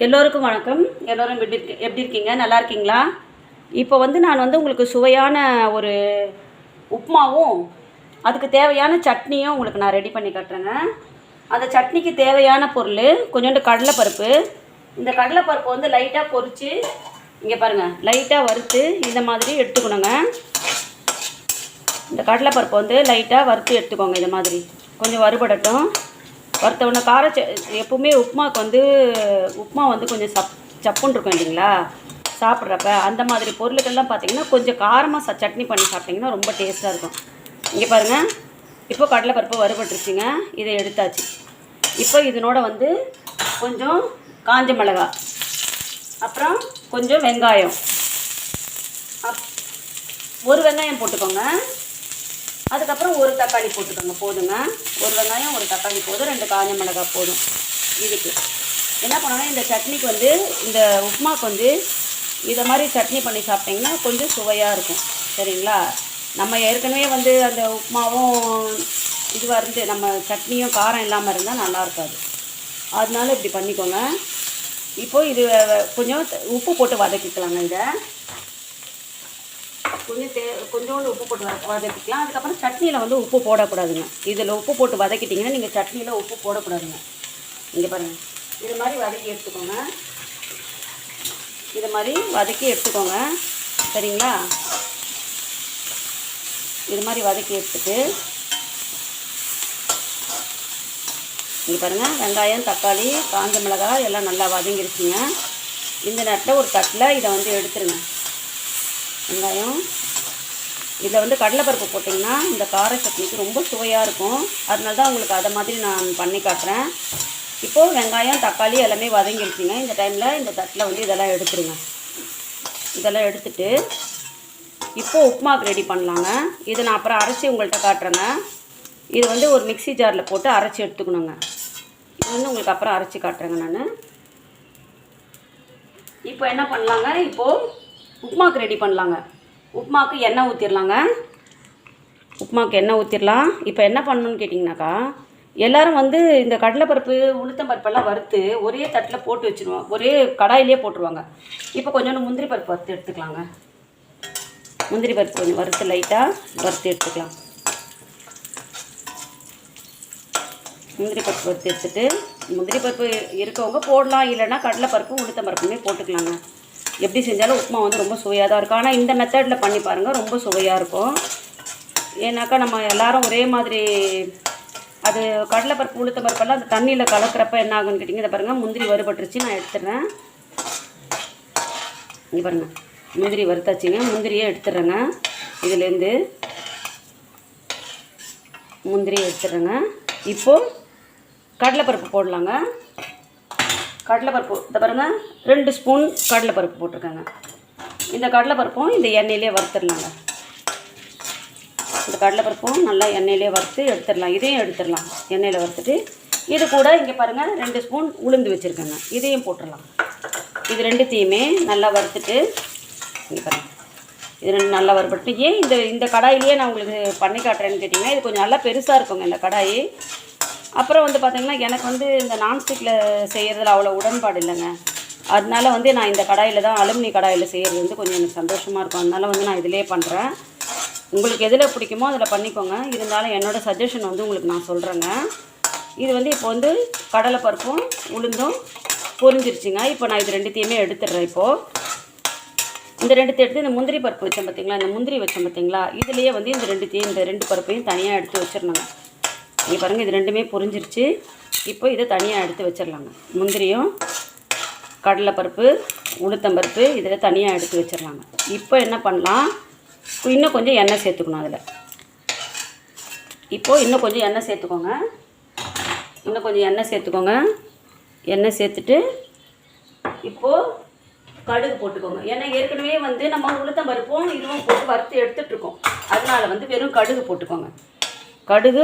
எல்லோருக்கும் வணக்கம். எல்லோரும் எப்படி இருக்கீங்க? நல்லா இருக்கீங்களா? இப்போ நான் உங்களுக்கு சுவையான ஒரு உப்புமாவும் அதுக்கு தேவையான சட்னியும் உங்களுக்கு நான் ரெடி பண்ணி காட்டுறேங்க. அந்த சட்னிக்கு தேவையான பொருள் கொஞ்சோண்டு கடலைப்பருப்பு. இந்த கடலைப்பருப்பு லைட்டாக பொரித்து இங்கே பாருங்கள், லைட்டாக வறுத்து இந்த மாதிரி எடுத்துக்கணுங்க. இந்த கடலைப்பருப்பு லைட்டாக வறுத்து எடுத்துக்கோங்க. இந்த மாதிரி கொஞ்சம் வறுபடட்டும். வறுத்தவொடனே எப்போவுமே உப்புமாவுக்கு உப்புமா கொஞ்சம் சப்புன்னு இருக்கும் இல்லைங்களா சாப்பிட்றப்ப. அந்த மாதிரி பொருளுக்கெல்லாம் பார்த்திங்கன்னா கொஞ்சம் காரமாக சட்னி பண்ணி சாப்பிட்டிங்கன்னா ரொம்ப டேஸ்ட்டாக இருக்கும். இங்கே பாருங்கள், இப்போ கடலைப்பருப்பு வறுபட்டுருச்சுங்க. இதை எடுத்தாச்சு. இப்போ இதனோட கொஞ்சம் காஞ்ச மிளகாய், அப்புறம் கொஞ்சம் வெங்காயம், ஒரு வெங்காயம் போட்டுக்கோங்க. அதுக்கப்புறம் ஒரு தக்காளி போட்டுக்கோங்க. போதுங்க, ஒரு வெங்காயம் ஒரு தக்காளி போதும், 2 காஞ்ச மிளகாய் போதும். இதுக்கு என்ன பண்ணணும்னா, இந்த சட்னிக்கு இந்த உப்புமாவுக்கு இதை மாதிரி சட்னி பண்ணி சாப்பிட்டிங்கன்னா கொஞ்சம் சுவையாக இருக்கும். சரிங்களா? நம்ம ஏற்கனவே அந்த உப்புமாவும் இதுவாக நம்ம சட்னியும் காரம் இல்லாமல் இருந்தால் நல்லா இருக்காது. அதனால இப்படி பண்ணிக்கோங்க. இப்போது இது கொஞ்சம் உப்பு போட்டு வதக்கிக்கலாங்க. இதை கொஞ்சோண்டு உப்பு போட்டு வதக்கிக்கலாம். அதுக்கப்புறம் சட்னியில் உப்பு போடக்கூடாதுங்க. இதில் உப்பு போட்டு வதக்கிட்டிங்கன்னா நீங்கள் சட்னியில் உப்பு போடக்கூடாதுங்க. இங்கே பாருங்கள், இது மாதிரி வதக்கி எடுத்துக்கோங்க. இது மாதிரி வதக்கி எடுத்துக்கோங்க. சரிங்களா? இது மாதிரி வதக்கி எடுத்துட்டு இங்கே பாருங்கள், வெங்காயம், தக்காளி, காஞ்ச மிளகாய் எல்லாம் நல்லா வதங்கிருச்சுங்க. இந்த நேரத்தில் ஒரு தட்டில் இதை எடுத்துருங்க. வெங்காயம் இதில் கடலைப்பருப்பு போட்டிங்கன்னா இந்த கார சட்னிக்கு ரொம்ப சுவையாக இருக்கும். அதனால தான் உங்களுக்கு அதை மாதிரி நான் பண்ணி காட்டுறேன். இப்போது வெங்காயம், தக்காளி எல்லாமே வதங்கிடுச்சுங்க. இந்த டைமில் இந்த தட்டில் இதெல்லாம் எடுத்துருங்க. இதெல்லாம் எடுத்துட்டு இப்போது உப்புமாவுக்கு ரெடி பண்ணலாங்க. இதை நான் அப்புறம் அரைச்சி உங்கள்கிட்ட காட்டுறேங்க. இது ஒரு மிக்ஸி ஜாரில் போட்டு அரைச்சி எடுத்துக்கணுங்க. இது உங்களுக்கு அப்புறம் அரைச்சி காட்டுறேங்க நான். இப்போ என்ன பண்ணலாங்க, இப்போது உப்புமாவுக்கு ரெடி பண்ணலாங்க. உப்புமாவுக்கு எண்ணெய் ஊற்றிடலாங்க. உப்புமாவுக்கு எண்ணெய் ஊற்றிடலாம். இப்போ என்ன பண்ணணுன்னு கேட்டிங்கனாக்கா, எல்லோரும் இந்த கடலைப்பருப்பு, உளுத்தம்பருப்பெல்லாம் வறுத்து ஒரே தட்டில் போட்டு வச்சுருவாங்க, ஒரே கடாயிலே போட்டுருவாங்க. இப்போ கொஞ்சோண்டு முந்திரி பருப்பு வறுத்து எடுத்துக்கலாங்க. முந்திரி பருப்பு கொஞ்சம் வறுத்து லைட்டாக வறுத்து எடுத்துக்கலாம். முந்திரி பருப்பு வறுத்து எடுத்துட்டு, முந்திரி பருப்பு இருக்கவங்க போடலாம், இல்லைன்னா கடலைப்பருப்பு, உளுத்தம்பருப்புமே போட்டுக்கலாங்க. எப்படி செஞ்சாலும் உப்புமா ரொம்ப சுவையாக தான் இருக்கும். ஆனால் இந்த மெத்தடில் பண்ணி பாருங்கள், ரொம்ப சுவையாக இருக்கும். ஏன்னாக்கா நம்ம எல்லோரும் ஒரே மாதிரி அது கடலைப்பருப்பு, உளுத்தம்பருப்பெல்லாம் அந்த தண்ணியில் கலக்கிறப்ப என்ன ஆகுன்னு கேட்டிங்க. இதை பாருங்கள், முந்திரி வறுபட்டுருச்சு. நான் எடுத்துடுறேன். இங்கே பாருங்கள், முந்திரி வறுத்தாச்சுங்க. முந்திரியே எடுத்துடுறேங்க. இதுலேருந்து முந்திரியை எடுத்துடுறேங்க. இப்போது கடலைப்பருப்பு போடலாங்க. கடலைப்பருப்பு இதை பாருங்கள், 2 ஸ்பூன் கடலைப்பருப்பு போட்டிருக்காங்க. இந்த கடலைப்பருப்பும் இந்த எண்ணெயிலே வறுத்துடலாங்க. இந்த கடலைப்பருப்பும் நல்லா எண்ணெயிலே வறுத்து எடுத்துடலாம். இதையும் எடுத்துடலாம். எண்ணெயில் வறுத்துட்டு இது கூட இங்கே பாருங்கள் 2 ஸ்பூன் உளுந்து வச்சுருக்கேங்க. இதையும் போட்டுடலாம். இது 2த்தையுமே நல்லா வறுத்துட்டு இங்கே பாருங்கள், இது 2 நல்லா வறுபட்டு. ஏன் இந்த கடாயிலேயே நான் உங்களுக்கு பண்ணி காட்டுறேன்னு கேட்டிங்கன்னா, இது கொஞ்சம் நல்லா பெருசாக இருக்குங்க இந்த கடாயி. அப்புறம் பார்த்திங்கன்னா, எனக்கு இந்த நான்ஸ்டிக்கில் செய்கிறதுல அவ்வளோ உடன்பாடு இல்லைங்க. அதனால நான் இந்த கடாயில் தான், அலுமினி கடாயில் செய்கிறது கொஞ்சம் எனக்கு சந்தோஷமாக இருக்கும். அதனால நான் இதிலே பண்ணுறேன். உங்களுக்கு எதில் பிடிக்குமோ அதில் பண்ணிக்கோங்க. இருந்தாலும் என்னோடய சஜஷன் உங்களுக்கு நான் சொல்கிறேங்க. இது இப்போ கடலைப்பருப்பும் உளுந்தும் பொரிஞ்சிருச்சுங்க. இப்போ நான் இது 2த்தையுமே எடுத்துடுறேன். இப்போது இந்த 2த்தையும் எடுத்து இந்த முந்திரி பருப்பு வச்சேன் பார்த்திங்களா, இந்த முந்திரி வச்சேன் பார்த்திங்களா, இதுலேயே இந்த 2த்தையும், இந்த 2 பருப்பையும் தனியாக எடுத்து வச்சிடணுங்க. இங்கே பாருங்கள், இது 2மே பொரிஞ்சிருச்சு. இப்போ இதை தனியாக எடுத்து வச்சிடலாங்க. முந்திரியும் கடலைப்பருப்பு, உளுத்தம்பருப்பு இதில் தனியாக எடுத்து வச்சிடலாங்க. இப்போ என்ன பண்ணலாம், இன்னும் கொஞ்சம் எண்ணெய் சேர்த்துக்கணும். அதில் இப்போது இன்னும் கொஞ்சம் எண்ணெய் சேர்த்துக்கோங்க. இன்னும் கொஞ்சம் எண்ணெய் சேர்த்துக்கோங்க. எண்ணெய் சேர்த்துட்டு இப்போது கடுகு போட்டுக்கோங்க. ஏன்னா ஏற்கனவே நம்ம உளுத்தம்பருப்பும் இதுவும் போட்டு வறுத்து எடுத்துகிட்ருக்கோம். அதனால் வெறும் கடுகு போட்டுக்கோங்க. கடுகு,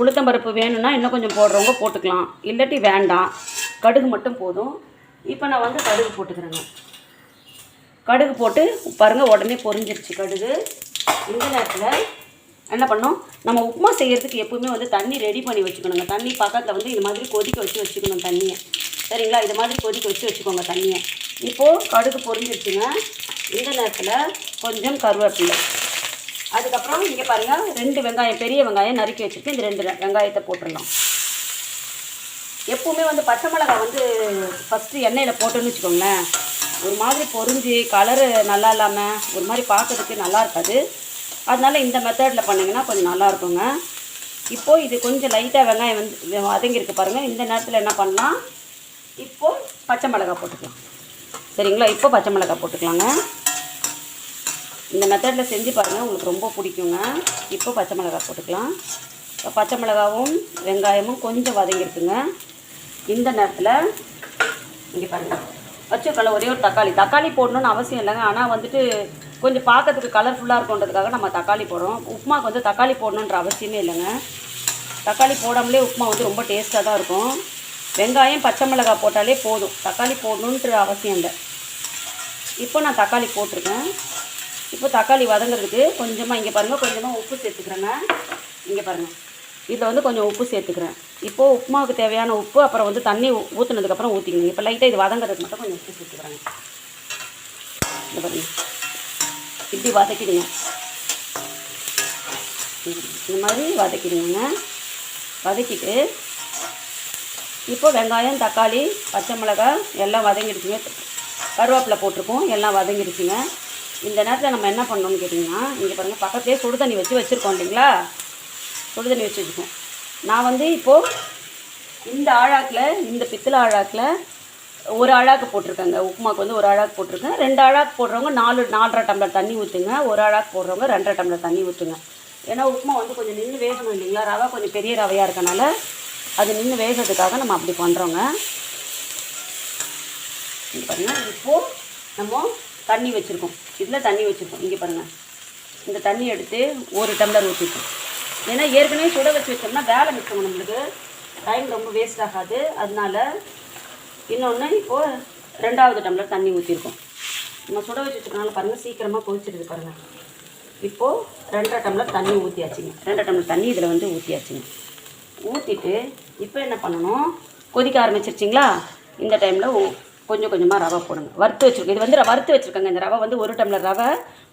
உளுத்தம்பருப்பு வேணும்னா இன்னும் கொஞ்சம் போடுறவங்க போட்டுக்கலாம், இல்லாட்டி வேண்டாம், கடுகு மட்டும் போதும். இப்போ நான் கடுகு போட்டுக்கிறேங்க. கடுகு போட்டு பாருங்கள், உடனே பொரிஞ்சிருச்சு கடுகு. இந்த நேரத்தில் என்ன பண்ணோம், நம்ம உப்புமா செய்கிறதுக்கு எப்போவுமே தண்ணி ரெடி பண்ணி வச்சுக்கணுங்க. தண்ணி பக்கத்தில் இது மாதிரி கொதிக்க வச்சுக்கணும் தண்ணியை. சரிங்களா? இது மாதிரி கொதிக்க வச்சுக்கோங்க தண்ணியை. இப்போது கடுகு பொரிஞ்சிருச்சுங்க. இந்த நேரத்தில் கொஞ்சம் கருவேப்பிலை, அதுக்கப்புறம் இங்கே பாருங்கள் 2 வெங்காயம், பெரிய வெங்காயம் நறுக்கி வச்சுட்டு இந்த 2 வெங்காயத்தை போட்டுடலாம். எப்போவுமே வந்து பச்சை மிளகாய் வந்து ஃபஸ்ட்டு எண்ணெயில் போட்டோன்னு வச்சுக்கோங்களேன், ஒரு மாதிரி பொரிஞ்சு கலரு நல்லா இல்லாமல் ஒரு மாதிரி பார்க்கறதுக்கு நல்லா இருக்காது. அதனால் இந்த மெத்தடில் பண்ணிங்கன்னா கொஞ்சம் நல்லா இருக்குங்க. இப்போது இது கொஞ்சம் லைட்டாக வெங்காயம் வந்து வதங்கியிருக்கு பாருங்கள். இந்த நேரத்தில் என்ன பண்ணலாம், இப்போது பச்சை மிளகாய் போட்டுக்கலாம். சரிங்களா? இப்போ பச்சை மிளகாய் போட்டுக்கலாங்க. இந்த மெத்தடில் செஞ்சு பாருங்கள், உங்களுக்கு ரொம்ப பிடிக்குங்க. இப்போ பச்சை மிளகாய் போட்டுக்கலாம். இப்போ பச்சை மிளகாவும் வெங்காயமும் கொஞ்சம் வதங்கியிருக்குங்க. இந்த நேரத்தில் இங்கே பாருங்கள் வச்சுக்கலாம் ஒரே ஒரு தக்காளி போடணுன்னு அவசியம் இல்லைங்க. ஆனால் வந்துட்டு கொஞ்சம் பார்க்கறதுக்கு கலர்ஃபுல்லாக இருக்குன்றதுக்காக நம்ம தக்காளி போடுறோம். உப்புமாவுக்கு வந்து தக்காளி போடணுன்ற அவசியமே இல்லைங்க. தக்காளி போடாமலே உப்புமா வந்து ரொம்ப டேஸ்ட்டாக தான் இருக்கும். வெங்காயம் பச்சை மிளகாய் போட்டாலே போதும், தக்காளி போடணுன்ற அவசியம் இல்லை. இப்போ நான் தக்காளி போட்டிருக்கேன். இப்போ தக்காளி வதங்கிறதுக்கு கொஞ்சமாக இங்கே பாருங்கள் கொஞ்சமாக உப்பு சேர்த்துக்கிறேங்க. இங்கே பாருங்கள் இதில் வந்து கொஞ்சம் உப்பு சேர்த்துக்கிறேன். இப்போது உப்புமாவுக்கு தேவையான உப்பு, அப்புறம் வந்து தண்ணி ஊற்றுனதுக்கப்புறம் ஊற்றிக்கணும். இப்போ லைட்டாக இது வதங்கிறதுக்கு மட்டும் கொஞ்சம் உப்பு சேர்த்துக்கிறேங்க. இங்கே பாருங்கள் இப்படி வதக்கிடுங்க. இந்த மாதிரி வதக்கிடுங்க. வதக்கிட்டு இப்போ வெங்காயம் தக்காளி பச்சை மிளகாய் எல்லாம் வதங்கிடுச்சுங்க. கருவேப்பிலை போட்டிருக்கோம், எல்லாம் வதங்கிடுச்சுங்க. இந்த நேரத்தில் நம்ம என்ன பண்ணணும்னு கேட்டிங்கன்னா, இங்கே பாருங்கள் பக்கத்துலேயே சுடு தண்ணி வச்சுருக்கோம் இல்லைங்களா? சுடு தண்ணி வச்சுருக்கோம். நான் வந்து இப்போது இந்த ஆழாக்கில், இந்த பித்தளை ஆழாக்கில் ஒரு ஆழாக்கு போட்டிருக்கேங்க. உப்புமாவுக்கு வந்து ஒரு ஆழாக்கு போட்டிருக்கேன். 2 ஆழாக்கு போடுறவங்க 4.5 டம்ளர் தண்ணி ஊற்றுங்க. ஒரு ஆழாக்கு போடுறவங்க 2.5 டம்ளர் தண்ணி ஊற்றுங்க. ஏன்னா உப்புமா வந்து கொஞ்சம் நின்று வேகணும் இல்லைங்களா? ரவை கொஞ்சம் பெரிய ரவையாக இருக்கனால அது நின்று வேகிறதுக்காக நம்ம அப்படி பண்ணுறோங்க. இங்கே பாருங்கள் இப்போது நம்ம தண்ணி வச்சுருக்கோம், இதில் தண்ணி வச்சுருக்கோம். இங்கே பாருங்கள் இந்த தண்ணி எடுத்து 1 டம்ளர் ஊற்றிருக்கோம். ஏன்னா ஏற்கனவே சுட வச்சோம்னா வேலை மிச்சம், நம்மளுக்கு டைம் ரொம்ப வேஸ்ட் ஆகாது. அதனால இன்னொன்று இப்போது 2வது டம்ளர் தண்ணி ஊற்றிருக்கோம். நம்ம சுட வச்சுருக்கனால பாருங்கள் சீக்கிரமாக கொதிச்சிடுது பாருங்கள். இப்போது 2.5 டம்ளர் தண்ணி ஊற்றியாச்சுங்க. 2 டம்ளர் தண்ணி இதில் வந்து ஊற்றியாச்சுங்க. ஊற்றிட்டு இப்போ என்ன பண்ணணும், கொதிக்க ஆரம்பிச்சிருச்சிங்களா? இந்த டைமில் கொஞ்சம் கொஞ்சமாக ரவை போடுங்க. வறுத்து வச்சுருக்கேன், இது வந்து வறுத்து வச்சுருக்கேங்க. இந்த ரவை வந்து 1 டம்ளர் ரவை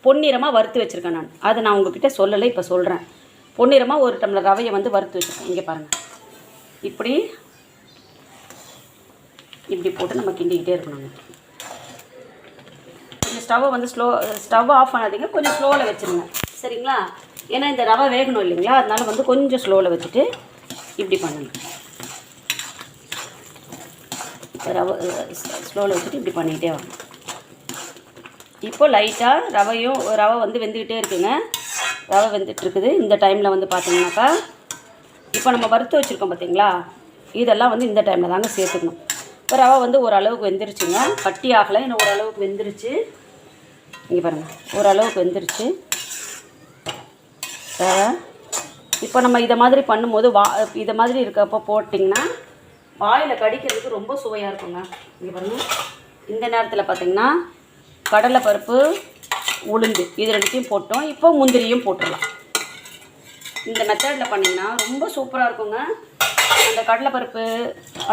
பொன்னிறமாக வறுத்து வச்சுருக்கேன். நான் உங்ககிட்ட சொல்லலை, இப்போ சொல்கிறேன். பொன்னிறமாக 1 டம்ளர் ரவையை வந்து வறுத்து வச்சுருக்கேன். இங்கே பாருங்கள் இப்படி போட்டு நம்ம கிண்டிக்கிட்டே இருக்கணுங்க. கொஞ்சம் ஸ்டவ்வை வந்து ஸ்டவ் ஆஃப் பண்ணாதீங்க, கொஞ்சம் ஸ்லோவில் வச்சுருங்க. சரிங்களா? ஏன்னா இந்த ரவை வேகணும் இல்லைங்களா? அதனால வந்து கொஞ்சம் ஸ்லோவில் வச்சுட்டு இப்படி பண்ணுங்க. ரவை ஸ்லோவில் வச்சுட்டு இப்படி பண்ணிக்கிட்டே வாங்க. இப்போ லைட்டாக ரவை வந்து வெந்துக்கிட்டே இருக்குங்க. ரவை வெந்துட்டுருக்குது. இந்த டைமில் வந்து பார்த்தீங்கன்னாக்கா இப்போ நம்ம வறுத்து வச்சுருக்கோம் பார்த்தீங்களா, இதெல்லாம் வந்து இந்த டைமில் தாங்க சேர்த்துக்கணும். இப்போ ரவை வந்து ஓரளவுக்கு வெந்துருச்சுங்க, கட்டி ஆகலை, இன்னும் ஓரளவுக்கு வெந்துருச்சு. இங்கே பாருங்கள் ஓரளவுக்கு வெந்துருச்சு ரவை. இப்போ நம்ம இதை மாதிரி பண்ணும்போது இதை மாதிரி இருக்கப்போ போட்டிங்கன்னா வாயில் கடிக்கிறதுக்கு ரொம்ப சுவையாக இருக்குங்க. இங்கே பாருங்கள் இந்த நேரத்தில் பார்த்திங்கன்னா கடலைப்பருப்பு உளுந்து இது 2த்தையும் போட்டோம். இப்போ முந்திரியும் போட்டுடலாம். இந்த மெத்தடில் பண்ணிங்கன்னா ரொம்ப சூப்பராக இருக்குங்க. அந்த கடலைப்பருப்பு,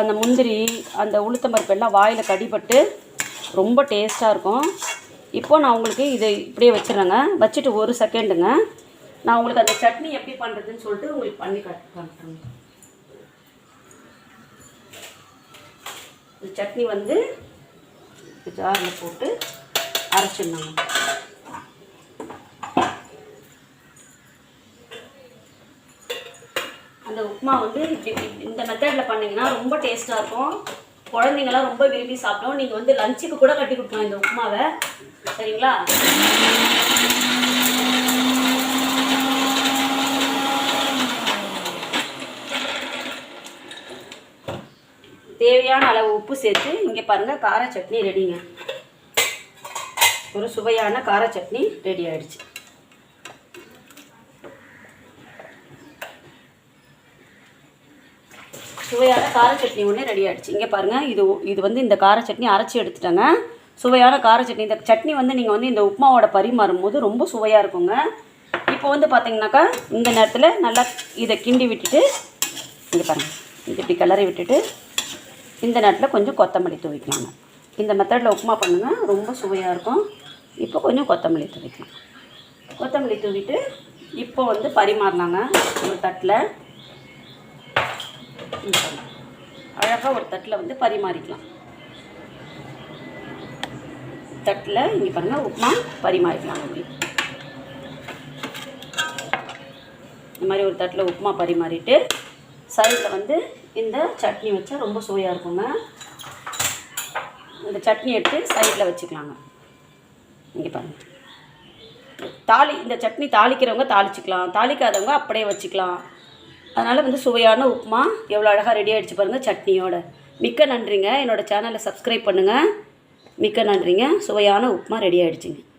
அந்த முந்திரி, அந்த உளுத்தம்பருப்பு எல்லாம் வாயில் கடிப்பட்டு ரொம்ப டேஸ்ட்டாக இருக்கும். இப்போது நான் உங்களுக்கு இதை இப்படியே வச்சிடுறேங்க. வச்சுட்டு 1 செகண்டுங்க, நான் உங்களுக்கு அந்த சட்னி எப்படி பண்ணுறதுன்னு சொல்லிட்டு உங்களுக்கு பண்ணி காட்டுறேங்க. இந்த சட்னி வந்து ஜாரில் போட்டு அரைச்சிடணுங்க. அந்த உப்புமா வந்து இந்த மெத்தடில் பண்ணிங்கன்னா ரொம்ப டேஸ்ட்டாக இருக்கும். குழந்தைங்களாம் ரொம்ப விரும்பி சாப்பிட்டோம். நீங்கள் வந்து லஞ்சுக்கு கூட கட்டி கொடுக்கலாம் இந்த உப்புமாவை. சரிங்களா? தேவையான அளவு உப்பு சேர்த்து இங்கே பாருங்கள் கார சட்னி ரெடிங்க. ஒரு சுவையான கார சட்னி ரெடி ஆகிடுச்சு. சுவையான கார சட்னி ஒன்று ரெடி ஆகிடுச்சு. இங்கே பாருங்கள் இது வந்து இந்த கார சட்னி அரைச்சி எடுத்துட்டாங்க. சுவையான கார சட்னி. இந்த சட்னி வந்து நீங்கள் வந்து இந்த உப்புமாவோட பரிமாறும் போது ரொம்ப சுவையாக இருக்குங்க. இப்போ வந்து பார்த்தீங்கன்னாக்கா இந்த நேரத்தில் நல்லா இதை கிண்டி விட்டுட்டு இங்கே பாருங்கள் இது இப்படி கிளறி விட்டுட்டு இந்த நேரத்தில் கொஞ்சம் கொத்தமல்லி தூவிக்கலாங்க. இந்த மெத்தடில் உப்புமா பண்ணுங்கள், ரொம்ப சுவையாக இருக்கும். இப்போ கொஞ்சம் கொத்தமல்லி தூவிக்கலாம். கொத்தமல்லி தூவிட்டு இப்போ வந்து பரிமாறலாங்க. ஒரு தட்டில் அழகாக ஒரு தட்டில் வந்து பரிமாறிக்கலாம். தட்டில் இங்கே பாருங்கள் உப்புமா பரிமாறிக்கலாம். இந்த மாதிரி ஒரு தட்டில் உப்புமா பரிமாறிட்டு சைடில் வந்து இந்த சட்னி வச்சா ரொம்ப சுவையாக இருக்குங்க. இந்த சட்னி எடுத்து சைடில் வச்சுக்கலாங்க. இங்கே பாருங்கள், இந்த சட்னி தாளிக்கிறவங்க தாளிச்சிக்கலாம், தாளிக்காதவங்க அப்படியே வச்சுக்கலாம். அதனால் வந்து சுவையான உப்புமா எவ்வளோ அழகாக ரெடி ஆகிடுச்சு பாருங்கள் சட்னியோட. மிக்க நன்றிங்க. என்னோடய சேனலை சப்ஸ்கிரைப் பண்ணுங்கள். மிக்க நன்றிங்க. சுவையான உப்புமா ரெடி ஆகிடுச்சிங்க.